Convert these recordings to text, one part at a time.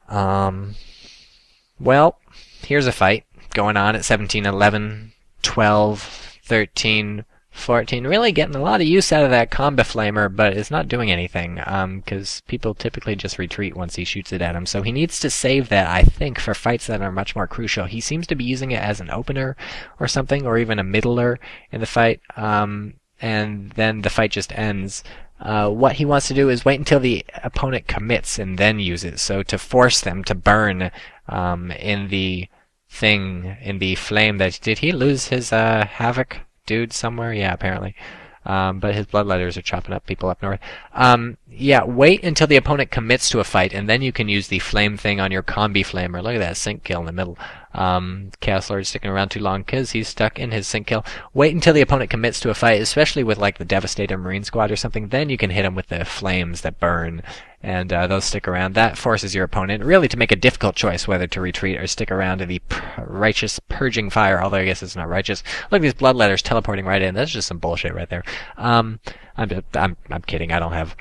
Um, well, here's a fight going on at 17, 11, 12, 13, 14. Really getting a lot of use out of that combi flamer, but it's not doing anything because people typically just retreat once he shoots it at him. So he needs to save that, I think, for fights that are much more crucial. He seems to be using it as an opener or something, or even a middler in the fight, and then the fight just ends. What he wants to do is wait until the opponent commits and then use it. So to force them to burn in the flame that did he lose his havoc dude somewhere? Yeah, apparently. But his bloodletters are chopping up people up north. Yeah, wait until the opponent commits to a fight, and then you can use the flame thing on your combi flamer. Look at that sync kill in the middle. Chaos Lord sticking around too long because he's stuck in his sync kill. Wait until the opponent commits to a fight, especially with like the Devastator Marine Squad or something. Then you can hit him with the flames that burn, and those stick around. That forces your opponent really to make a difficult choice whether to retreat or stick around to the righteous purging fire. Although I guess it's not righteous. Look at these bloodletters teleporting right in. That's just some bullshit right there. I'm kidding. I don't have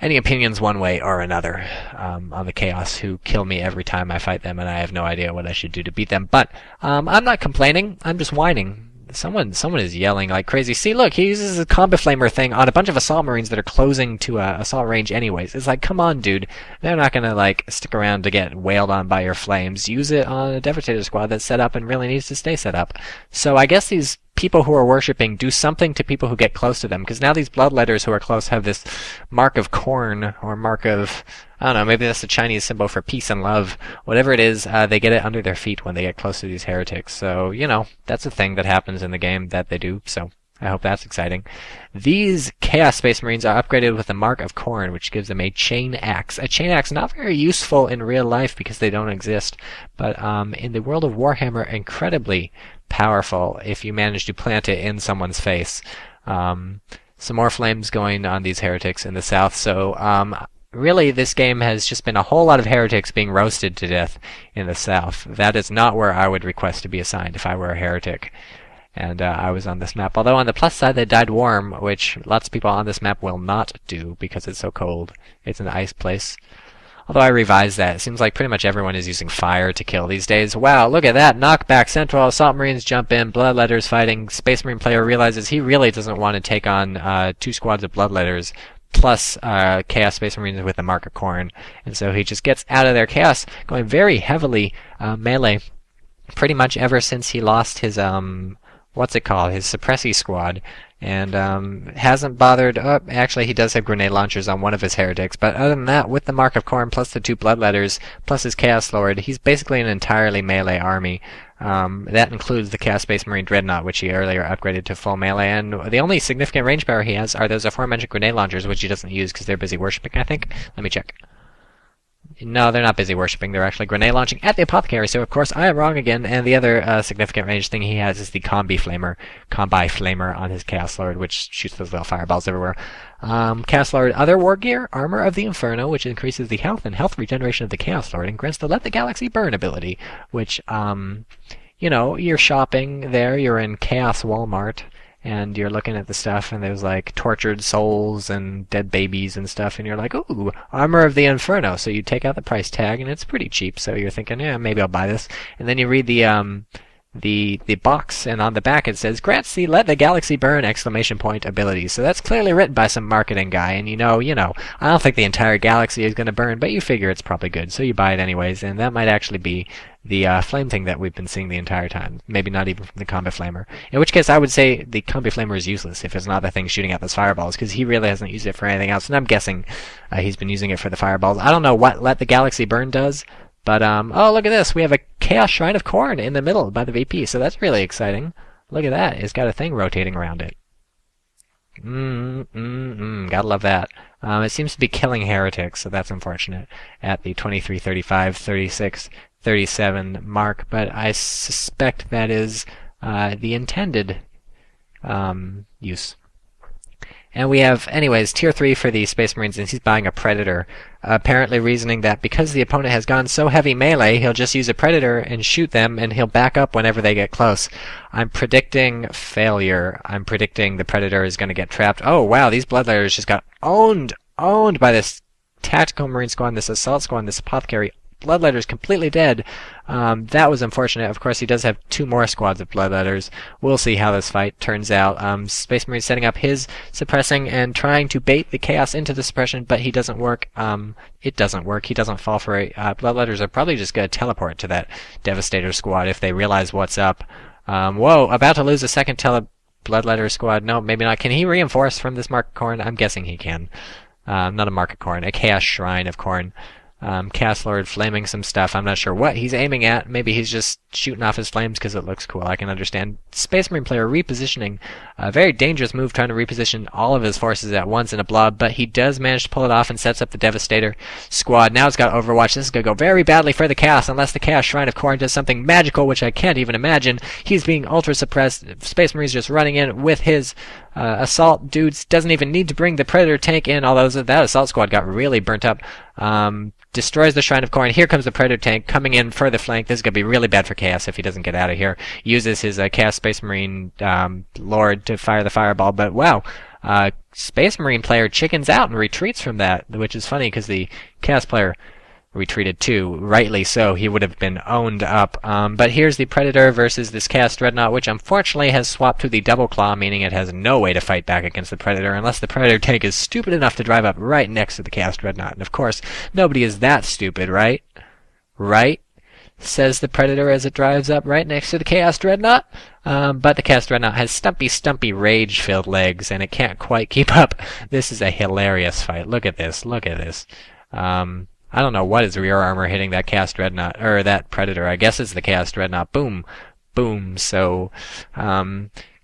any opinions one way or another on the Chaos, who kill me every time I fight them, and I have no idea what I should do to beat them. But I'm not complaining. I'm just whining. Someone is yelling like crazy. See, look, he uses a combi flamer thing on a bunch of assault marines that are closing to assault range anyways. It's like, come on, dude. They're not gonna like stick around to get wailed on by your flames. Use it on a Devastator squad that's set up and really needs to stay set up. So I guess these people who are worshipping do something to people who get close to them, because now these bloodletters who are close have this mark of corn, or mark of, I don't know, maybe that's the Chinese symbol for peace and love. Whatever it is, they get it under their feet when they get close to these heretics. So, you know, that's a thing that happens in the game that they do, so I hope that's exciting. These Chaos Space Marines are upgraded with the Mark of Corn, which gives them a chain axe. A chain axe not very useful in real life because they don't exist, but in the world of Warhammer, incredibly powerful if you manage to plant it in someone's face. Some more flames going on these heretics in the south, so really this game has just been a whole lot of heretics being roasted to death in the south. That is not where I would request to be assigned if I were a heretic and I was on this map. Although on the plus side they died warm, which lots of people on this map will not do because it's so cold. It's an ice place. Although I revised that. It seems like pretty much everyone is using fire to kill these days. Wow, look at that. Knockback Central. Assault Marines jump in. Bloodletters fighting. Space Marine player realizes he really doesn't want to take on 2 squads of Bloodletters plus Chaos Space Marines with the Mark of Corn. And so he just gets out of their Chaos, going very heavily melee pretty much ever since he lost his, what's it called? His Suppressi squad. And hasn't bothered. Oh, actually, he does have grenade launchers on one of his heretics, but other than that, with the Mark of Corn plus the 2 bloodletters plus his Chaos Lord, he's basically an entirely melee army. That includes the Chaos Space Marine Dreadnought, which he earlier upgraded to full melee, and the only significant range power he has are those aforementioned grenade launchers, which he doesn't use because they're busy worshipping, I think. Let me check. No, they're not busy worshipping. They're actually grenade launching at the Apothecary. So, of course, I am wrong again. And the other significant range thing he has is the combi flamer on his Chaos Lord, which shoots those little fireballs everywhere. Chaos Lord, other war gear, Armor of the Inferno, which increases the health and health regeneration of the Chaos Lord, and grants the Let the Galaxy Burn ability, which, you know, you're shopping there. You're in Chaos Walmart. And you're looking at the stuff, and there's like tortured souls and dead babies and stuff, and you're like, ooh, Armor of the Inferno. So you take out the price tag, and it's pretty cheap. So you're thinking, yeah, maybe I'll buy this. And then you read the box, and on the back it says, grants the Let the Galaxy Burn exclamation point ability. So that's clearly written by some marketing guy, and you know, I don't think the entire galaxy is going to burn, but you figure it's probably good, so you buy it anyways, and that might actually be the flame thing that we've been seeing the entire time. Maybe not even from the combi flamer. In which case, I would say the combi flamer is useless if it's not the thing shooting out those fireballs, because he really hasn't used it for anything else, and I'm guessing he's been using it for the fireballs. I don't know what Let the Galaxy Burn does, but, oh, look at this. We have a Chaos Shrine of Corn in the middle by the VP, so that's really exciting. Look at that. It's got a thing rotating around it. Gotta love that. It seems to be killing heretics, so that's unfortunate, at the 23, 35, 36, 37 mark, but I suspect that is the intended use. And we have, anyways, Tier 3 for the Space Marines, and he's buying a Predator, apparently reasoning that because the opponent has gone so heavy melee, he'll just use a Predator and shoot them, and he'll back up whenever they get close. I'm predicting failure. I'm predicting the Predator is going to get trapped. Oh, wow, these Bloodletters just got owned by this Tactical Marine Squad, this Assault Squad, this Apothecary Bloodletter's completely dead. That was unfortunate. Of course, he does have 2 more squads of Bloodletters. We'll see how this fight turns out. Space Marine setting up his suppressing and trying to bait the Chaos into the suppression, but he doesn't work. It doesn't work. He doesn't fall for it. Bloodletters are probably just going to teleport to that Devastator squad if they realize what's up. Whoa, about to lose a second Bloodletter squad. No, maybe not. Can he reinforce from this Market Corn? I'm guessing he can. Not a Market Corn, a Chaos Shrine of Corn. Chaos Lord flaming some stuff. I'm not sure what he's aiming at. Maybe he's just shooting off his flames because it looks cool. I can understand. Space Marine player repositioning. A very dangerous move trying to reposition all of his forces at once in a blob, but he does manage to pull it off and sets up the Devastator squad. Now it's got Overwatch. This is going to go very badly for the Chaos unless the Chaos Shrine of Corn does something magical, which I can't even imagine. He's being ultra suppressed. Space Marine's just running in with his assault dudes. Doesn't even need to bring the Predator tank in, although that assault squad got really burnt up. Destroys the Shrine of Corn. Here comes the Predator tank coming in for the flank. This is going to be really bad for Chaos if he doesn't get out of here. Uses his Chaos Space Marine Lord to fire the fireball, but wow. Space Marine player chickens out and retreats from that, which is funny because the Chaos player retreated too, rightly so. He would have been owned up. But here's the Predator versus this Chaos Dreadnought, which unfortunately has swapped to the Double Claw, meaning it has no way to fight back against the Predator unless the Predator tank is stupid enough to drive up right next to the Chaos Dreadnought. And of course, nobody is that stupid, right? Right? Says the Predator as it drives up right next to the Chaos Dreadnought. But the Chaos Dreadnought has stumpy, rage-filled legs, and it can't quite keep up. This is a hilarious fight. Look at this. Look at this. I don't know what is rear armor hitting that Chaos Dreadnought, or that Predator. I guess it's the Chaos Dreadnought. Boom. Boom. So,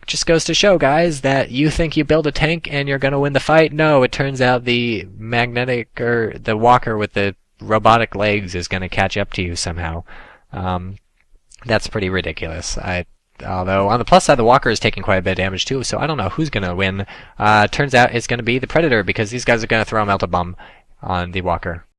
just goes to show, guys, that you think you build a tank and you're going to win the fight. No, it turns out the magnetic, or the walker with the robotic legs is going to catch up to you somehow. That's pretty ridiculous. Although, on the plus side, the walker is taking quite a bit of damage too, so I don't know who's going to win. Turns out it's going to be the Predator, because these guys are going to throw a Melta Bomb on the walker.